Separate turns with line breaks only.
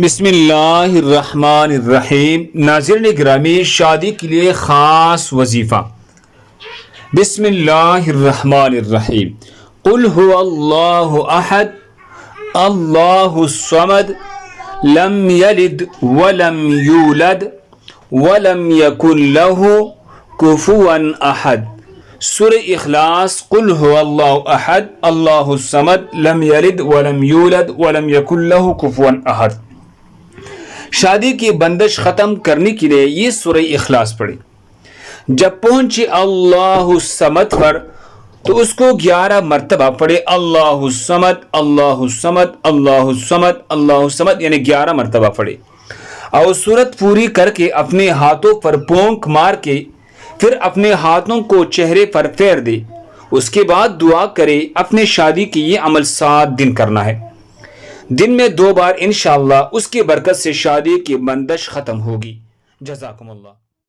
بسم اللہ الرحمن الرحیم۔ ناظرین گرامی، شادی کے لیے خاص وظیفہ۔ بسم اللہ الرحمن الرحیم۔ قل هو اللہ احد اللہ الصمد لم یلد ولم یولد ولم یکن له کفوا احد۔ سورہ اخلاص۔ قل هو اللہ احد اللہ الصمد لم یلد ولم یولد ولم یکن له کفوا احد۔ شادی کی بندش ختم کرنے کے لیے یہ سورہ اخلاص پڑھی۔ جب پہنچے اللہ الصمد پر تو اس کو 11 مرتبہ پڑھے۔ اللہ الصمد اللہ الصمد اللہ الصمد اللہ الصمد، یعنی 11 مرتبہ پڑھے، اور سورت پوری کر کے اپنے ہاتھوں پر پونک مار کے پھر اپنے ہاتھوں کو چہرے پر پھیر دے۔ اس کے بعد دعا کرے۔ اپنے شادی کی یہ عمل 7 دن کرنا ہے، دن میں 2 بار انشاءاللہ۔ اس کی برکت سے شادی کی بندش ختم ہوگی۔ جزاکم اللہ۔